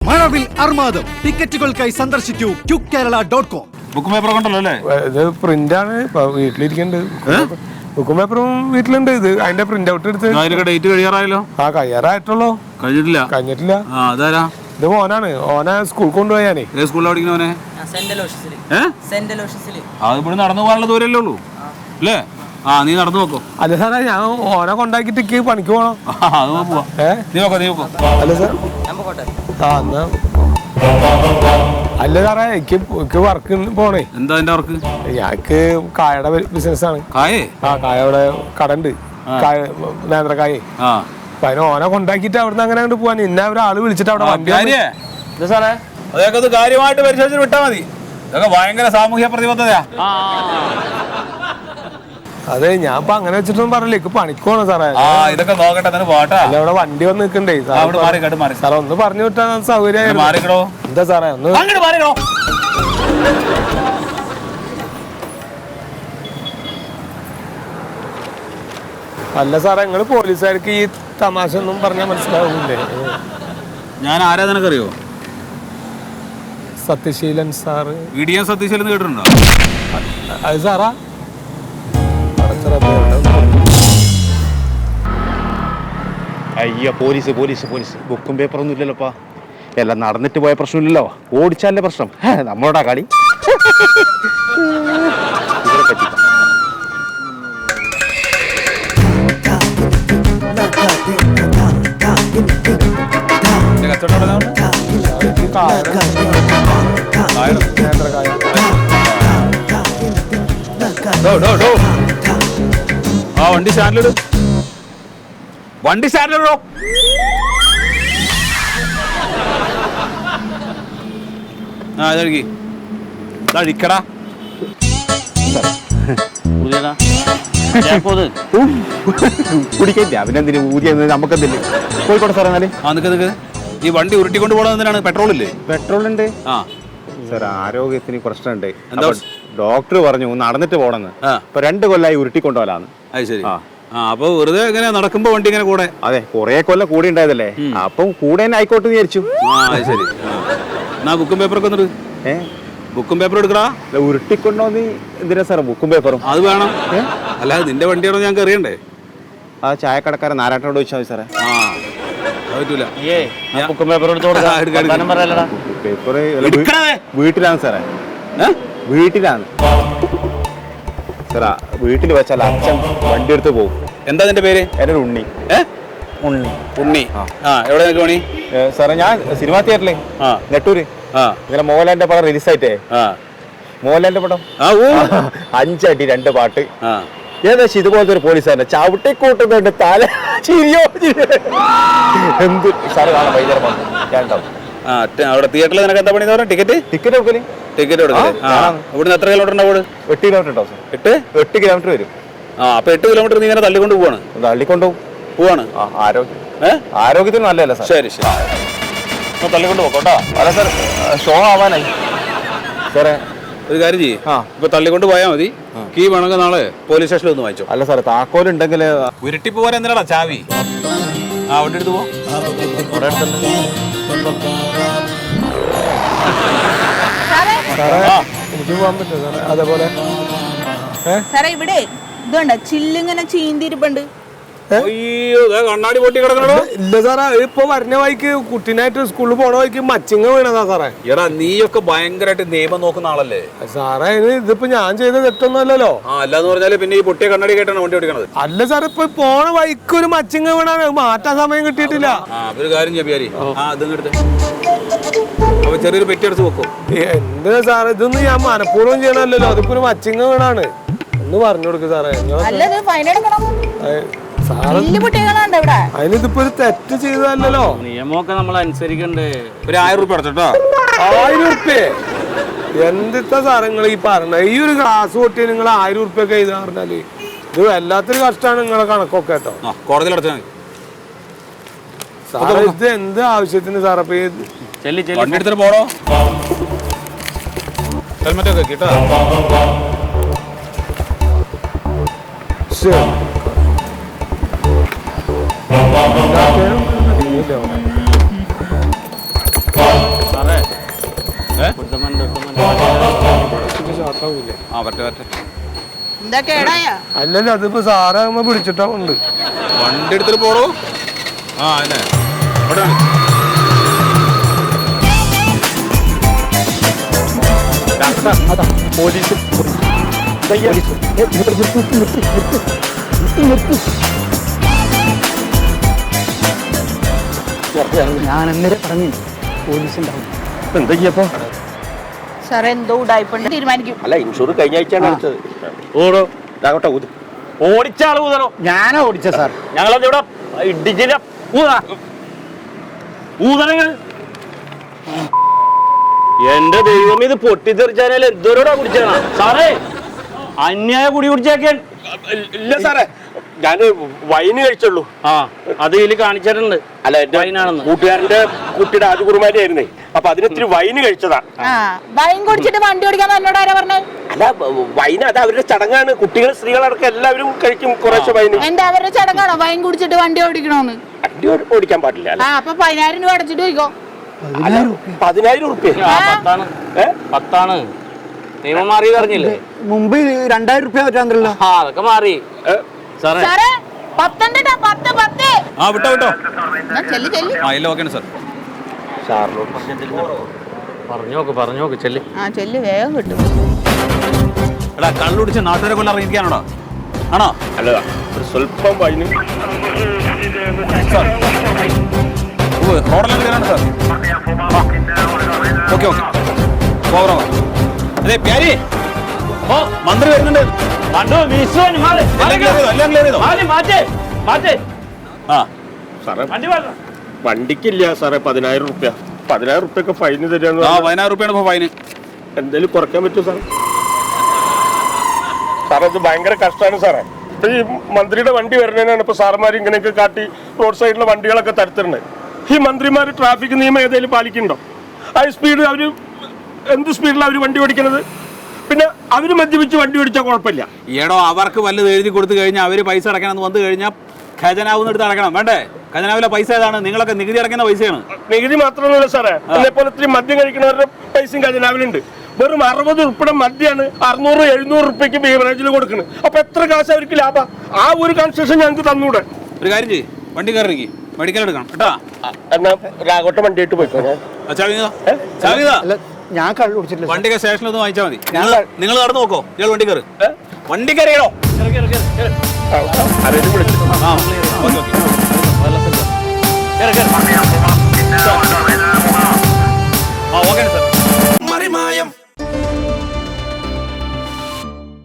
മഴവിൽ അർമാദം. ടിക്കറ്റുകൾക്കായി സന്ദർശിക്കൂ QKerala.com. ബുക്കും paper കണ്ടല്ലോ അല്ലേ? ഇത് പ്രിന്റ് ആണ് വീട്ടിലിരിക്കുന്നുണ്ട്. ബുക്കും പേപ്പറും വീട്ടിലുണ്ട്. ഇത് അതിന്റെ പ്രിന്റ് ഔട്ട് എടുത്ത് ഡേറ്റ് കഴിയാറായല്ലോ. കഴിയാറായിട്ടുള്ളൂ. കഴിഞ്ഞിട്ടില്ല. ഇത് മോനാണ്. ഓനെ സ്കൂൾ കൊണ്ടുപോയാനേ. സ്കൂളിൽ പഠിക്കുന്നവനെ നടന്നു പോകാനുള്ള ദൂരല്ലേ ഉള്ളൂ അല്ലേ? നീ നടന്നു നോക്കോ? അല്ല സാറേ, ഞാൻ ഓനെ കൊണ്ടാക്കിട്ട് പണിക്ക് പോണം. അല്ല സാർ, എന്നാ അല്ല സാറേ, എനിക്ക് വർക്ക് പോണേ. എന്താ എന്റെ വർക്ക്? ഞങ്ങക്ക് കായയുടെ ബിസിനസ് ആണ്. കായയുടെ കട ഉണ്ട്, നേന്ത്രക്കായ. അപ്പൊ അതിന് ഓനെ കൊണ്ടാക്കിട്ട് അവിടുന്ന് അങ്ങനെ അങ്ങോട്ട് പോവാൻ. ഇന്ന ഒരാള് വിളിച്ചിട്ട് അവിടെ വണ്ടി സാറേ അതൊക്കെ കാര്യമായിട്ട് പരിശോധിച്ച് വിട്ടാ മതി. ഇതൊക്കെ ഭയങ്കര സാമൂഹ്യ പ്രതിബദ്ധതയാ. അതെ, ഞാൻ ഇപ്പൊ അങ്ങനെ വെച്ചിട്ടൊന്നും പറഞ്ഞില്ല. എനിക്ക് പണിക്കോണം സാറേ. ഇതൊക്കെ നോക്കട്ടെ, പാട്ടാ. അല്ല, അവിടെ വണ്ടി വന്ന് നിൽക്കണ്ടേ സാറേ, ഒന്ന് പറഞ്ഞു വിട്ടാ സൗകര്യമായിരുന്നു. എന്താ സാറേ ഒന്ന് അല്ല സാറേ, നിങ്ങള് പോലീസുകാർക്ക് ഈ തമാശ ഒന്നും പറഞ്ഞാൽ മനസ്സിലാവുന്നില്ലേ? ഞാൻ ആരാ നിനക്കറിയോ? സത്യശീലൻ സാറ്. VDM സത്യശീലൻ കേട്ടിട്ടുണ്ടോ? അത് സാറാ? അയ്യോ, പോലീസ് ബുക്കും പേപ്പറൊന്നും ഇല്ലല്ലോപ്പാ. എല്ലാം നടന്നിട്ട് പോയ പ്രശ്നമില്ലല്ലോ, ഓടിച്ചാലേ പ്രശ്നം. നമ്മളോടാ കളി. വണ്ടി സ്റ്റാൻഡിലിടും. വണ്ടി സ്റ്റാൻഡിലിടോ. ഇതഴിക്കടാ. കുടിക്കില്ല അവനെന്തിന് ഊതിയ നമുക്കെന്തില്ലേ? കോഴിക്കോട് സാറേ. എന്നാല് ഈ വണ്ടി ഉരുട്ടിക്കൊണ്ട് പോകണത് എന്തിനാണ്? പെട്രോൾ ഇല്ലേ? പെട്രോൾ ഉണ്ട് സാർ. ആരോഗ്യത്തിന് പ്രശ്നമുണ്ട്. ഡോക്ടർ പറഞ്ഞു നടന്നിട്ട് പോണെന്ന്. ഇപ്പൊ 2 കൊല്ലായി ഉരുട്ടിക്കൊണ്ടുപോലാന്ന്. അത് ശരി. അപ്പൊ വെറുതെ എങ്ങനെ നടക്കുമ്പോ വണ്ടി ഇങ്ങനെ കൂടെ? അതെ, കൊറേ കൊല്ലം കൂടി ഉണ്ടായതല്ലേ, അപ്പം കൂടെ തന്നെ ആയിക്കോട്ടെ വിചാരിച്ചു. ശരി. എന്നാ ബുക്കും പേപ്പറൊക്കെ എന്നിട്ട് ബുക്കും പേപ്പർ എടുക്കടാ. ഉരുട്ടിക്കൊണ്ടോന്ന് എന്തിനാ സാറേ ബുക്കും പേപ്പറും? അത് വേണം. അല്ലാതെ നിന്റെ വണ്ടിയാണോ ഞങ്ങൾക്ക് അറിയണ്ടേ? ആ ചായക്കടക്കാരൻ നാരായണനോട് ചോദിച്ചാൽ മതി സാറേ. പറ്റൂല. പേപ്പർ വീട്ടിലാണ് സാറേ. വീട്ടിലാണ് സാറാ. വീട്ടിൽ വെച്ചാൽ അച്ഛൻ വണ്ടി എടുത്ത് പോകും. എന്താ നിന്റെ പേര്? എൻ്റെ ഉണ്ണി. ഉണ്ണി. എവിടെ നിൽക്ക് പണി? സാറേ ഞാൻ സിനിമാ തിയേറ്ററിലെ നെട്ടൂര്. ഇങ്ങനെ മോഹൻലാലിന്റെ പടം റിലീസായിട്ടേ. മോഹൻലാലിന്റെ പടം 5 അടി 2 പാട്ട്. ഏകദേശം ഇതുപോലത്തെ ഒരു പോലീസുകാരനെ ചവിട്ടിക്കൂട്ടുന്നുണ്ട്. തല ചിരിയോ എന്ത് സാറ് കാണാൻ വൈകുന്നേരം ഞാൻ ഉണ്ടാവും. അവിടെ തിയേറ്ററിൽ നിനക്ക് എന്താ പണി? ടിക്കറ്റ് കൊടുക്കല്. ടിക്കറ്റ് കൊടുക്കല്. ഇവിടുന്ന് എത്ര കിലോമീറ്റർ ഉണ്ടാവും? 8 കിലോമീറ്റർ ഉണ്ടാവും സാർ. 8 കിലോമീറ്റർ വരും. അപ്പൊ 8 കിലോമീറ്റർ നീ ഇങ്ങനെ തള്ളിക്കൊണ്ട് പോവാണ്? പോവാണ്. ആരോഗ്യത്തിന് നല്ലതല്ല സാർ. ശരി ശരി, തള്ളിക്കൊണ്ട് പോക്കോട്ടോ. അല്ല സാർ, ഷോ ആവാനായി സാറേ. ഒരു കാര്യം ചെയ്യ്, ഇപ്പൊ തള്ളിക്കൊണ്ട് പോയാൽ മതി. കീ വേണമെങ്കിൽ നാളെ പോലീസ് സ്റ്റേഷനിൽ ഒന്ന് വാങ്ങിച്ചോ. അല്ല സാറേ, താക്കോലുണ്ടെങ്കിൽ ഉരുട്ടി പോകാൻ എന്തിനാടാ ചാവി? വണ്ടി എടുത്ത് പോ. എനിക്ക് പോകാൻ പറ്റും സാറേ. അതേപോലെ സാറേ ഇവിടെ ഇതുണ്ട്, ചില്ലിങ്ങനെ ചീന്തിരിപ്പുണ്ട്. കണ്ണാടി പൊട്ടി കിടക്കണോ? ഇല്ല സാറേ, ഇപ്പൊ വരുന്ന വഴിക്ക് കുട്ടീനായിട്ട് സ്കൂളിൽ പോണ വഴിക്ക് മച്ചിങ്ങ വീണതാ സാറേ. എടാ നീയൊക്കെ ഭയങ്കരമായിട്ട് നിയമം നോക്കുന്ന ആളല്ലേ സാറേ? ഇതിപ്പോ ഞാൻ ചെയ്ത തെറ്റൊന്നും അല്ലല്ലോ. അല്ലാന്ന് പറഞ്ഞാല് പിന്നെ ഈ പൊട്ടിയ കണ്ണാടി കേട്ടാണ് വണ്ടി ഓടിക്കണത്. അല്ല സാറേ, ഇപ്പൊ പോണ വഴിക്ക് ഒരു മച്ചിങ്ങ വീണാണ്. മാറ്റാൻ സമയം കിട്ടിയിട്ടില്ല. ഒരു കാര്യം ചെയ്യാരി, അപ്പൊ ചെറിയൊരു പെറ്റി അടിച്ച് വെക്കും. എന്തിനാ സാറേ? ഇതൊന്നും ഞാൻ മനഃപൂർവ്വം ചെയ്യണല്ലോ. അതിപ്പോ ഒരു മച്ചിങ്ങ വീണാണ്. ഒന്ന് പറഞ്ഞു കൊടുക്ക് സാറേ. അതിനിതിപ്പോ ഒരു തെറ്റ് ചെയ്തല്ലോ. നിയമമൊക്കെ നമ്മൾ അനുസരിക്കണ്ടേ? ഒരു 1000 രൂപ അടച്ചോട്ടോ. 1000 രൂപ? എന്തിട്ടാ സാറേ നിങ്ങൾ ഈ പറഞ്ഞ? ഈ ഒരു ഗ്ലാസ് പൊട്ടി നിങ്ങൾ 1000 രൂപ ഒക്കെ ചെയ്താ പറഞ്ഞാല് ഇത് വല്ലാത്തൊരു കഷ്ടമാണ് നിങ്ങളെ കണക്കൊക്കെ കേട്ടോ. കോടതിയിൽ അടച്ചാൽ സാറേ, ഇത് എന്ത് ആവശ്യത്തിന് സാറേ? വണ്ടി എടുത്തിട്ട് പോണോ? ഹെൽമെറ്റൊക്കെ കേട്ടോ. ശരി. ആ പറ്റേ പറ്റേ. എന്താ കേടായാ? അല്ലല്ലോ അതിപ്പോ സാറാകുമ്പോ പിടിച്ചിട്ടാ ഉണ്ട്. വണ്ടി എടുത്തിട്ട് പോടോ. ആ അല്ലേ ഇവിടെ പോലീസ് ഞാൻ അന്നേരം പറഞ്ഞു പോലീസ് ഉണ്ടാവും. എന്തൊക്കെയപ്പോ? സാറേ എന്തോ ഉടായിപ്പുണ്ട് തീരുമാനിക്കും. അല്ല ഇൻഷൂർ കഴിഞ്ഞ ആഴ്ചയാണ് അടിച്ചത്. ഓടോ ഇതാകട്ടെ ഊത്. ഓടിച്ച ആള് ഊതണോ? ഞാനാ ഓടിച്ച സാർ. ഞങ്ങളത് ഇവിടെ ഇടിച്ചില്ല. ഊതണങ്ങൾ എന്റെ ദൈവം, ഇത് പൊട്ടിത്തെറിച്ചാൽ എന്തോരോടാ കുടിച്ചാണ് സാറേ? അന്യായ കുടി കുടിച്ചേക്കാൻ. ഇല്ല സാറേ, ഞാൻ വൈന് കഴിച്ചുള്ളൂ. ആ അത് ഇതിൽ കാണിച്ചിട്ടുണ്ട്. അല്ല എന്റെ വൈനാണെന്ന്. കൂട്ടുകാരന്റെ കുട്ടിയുടെ ആദ്യ കുറുമാരി ആയിരുന്നേ, അപ്പൊ അതിനിത്തിരി വൈന് കഴിച്ചതാ. ആ വൈൻ കുടിച്ചിട്ട് വണ്ടി ഓടിക്കാൻ എന്നോട് ആരാ പറഞ്ഞത്? അല്ല വൈന് അത് അവരുടെ ചടങ്ങാണ്. കുട്ടികൾ സ്ത്രീകളടക്കം എല്ലാവരും കഴിക്കും കുറച്ച് വൈന്. എന്റെ അവരുടെ ചടങ്ങാണോ വൈൻ കുടിച്ചിട്ട് വണ്ടി ഓടിക്കണോന്ന്? വണ്ടി ഓടിക്കാൻ പാടില്ല. ആ അപ്പൊ 10,000 രൂപ അടച്ചിട്ട് പോയിക്കോ. 10,000 ഉറുപ്പ്യ? പത്താണ് നിയമം മാറി പറഞ്ഞില്ലേ? മുമ്പ് 2,000 രൂപ പറ്റാണ്ടല്ലോ. ആ അതൊക്കെ മാറി സാറേ. സാറേ 10 10. ആ വിട്ടോ വിട്ടോ. എന്നാ ചെല്ല് ചെല്ല്. ആ ഇല്ല ഓക്കെ സാർ. പറഞ്ഞു നോക്ക് ചെല്ലി. ആ ചെല്ല് വേഗം കിട്ടും. എടാ കള്ളു കുടിച്ച് നാട്ടുകാരെ കൊല്ലം ഇറങ്ങിയിരിക്കാനോടാ ആണോ? അല്ലതാ ഒരു സ്വല്പം വൈന്. റോഡെല്ലാം ക്ലിയറാണ് സാർ. ഓക്കെ ഓക്കെ ഓവറോ. അതെ പ്യാരി ഓ മന്ത്രി വരുന്നുണ്ട്. എല്ലാം ക്ലിയർ ചെയ്തോ? ആ സാറേ വണ്ടിക്കില്ല സാറേ 10,000 ഉറുപ്പ്യ. 10,000 ഉറുപ്പ്യൊക്കെ ഫൈന് തരാന്ന്. ആ 10,000 രൂപയാണ് ഇപ്പോൾ ഫൈന്. എന്തേലും കുറയ്ക്കാൻ പറ്റുമോ സാറേ? സാറേ ഇത് ഭയങ്കര കഷ്ടമാണ് സാറേ. ഇപ്പൊ ഈ മന്ത്രിയുടെ വണ്ടി വരുന്നതിനാണ് ഇപ്പൊ സാറന്മാർ ഇങ്ങനെയൊക്കെ കാട്ടി റോഡ് സൈഡിലെ വണ്ടികളൊക്കെ തടുത്തിട്ടുണ്ട്. ഈ മന്ത്രിമാർ ട്രാഫിക് നിയമം ഏതെങ്കിലും പാലിക്കുന്നുണ്ടോ? ഹൈ സ്പീഡ് അവര് എന്ത് സ്പീഡിലാണ് അവർ വണ്ടി ഓടിക്കുന്നത്? പിന്നെ അവര് മദ്യപിച്ച് വണ്ടി ഓടിച്ചാൽ കുഴപ്പമില്ല. ഈടോ അവർക്ക് വല്ലത് എഴുതി കൊടുത്തു കഴിഞ്ഞാൽ അവര് പൈസ അടയ്ക്കണം വന്നു കഴിഞ്ഞാൽ ഖജനാവിന്ന് എടുത്ത് അടക്കണം വേണ്ടേ? ഖജനാവിലെ പൈസ ഏതാണ്? നിങ്ങളൊക്കെ നികുതി അടയ്ക്കുന്ന പൈസയാണ്. നികുതി മാത്രമല്ല സാറേ, അതേപോലെ ഇത്രയും മദ്യം കഴിക്കുന്നവരുടെ പൈസയും ഖജനാവിലുണ്ട്. വെറും 60 ഉൾപ്പെടെ മദ്യമാണ് 600-700 ഉറുപ്പ്യക്ക് ബീവറേജിൽ കൊടുക്കുന്നത്. അപ്പൊ എത്ര കാശ് അവർക്ക് ലാഭം? ആ ഒരു കൺസെഷൻ ഞങ്ങൾക്ക് തന്നൂടെ? ഒരു കാര്യം ചെയ്യ്, വണ്ടി കയറി മെഡിക്കൽ എടുക്കണം കേട്ടാ. എന്നാ രാഘവട്ടം വണ്ടിയായിട്ട് പോയിക്കോ. അല്ല ഞാൻ കള്ളു കുടിച്ചിട്ടില്ല. വണ്ടിക്ക് സ്റ്റേഷനിൽ ഒന്ന് വാങ്ങിച്ചാൽ മതി. നിങ്ങൾ നടന്നു നോക്കോ, ഇയാൾ വണ്ടി കയറി. വണ്ടി കയറിയോ? ആരെങ്കിലും വിളിച്ചു. ആ ഓക്കെ ഓക്കെ.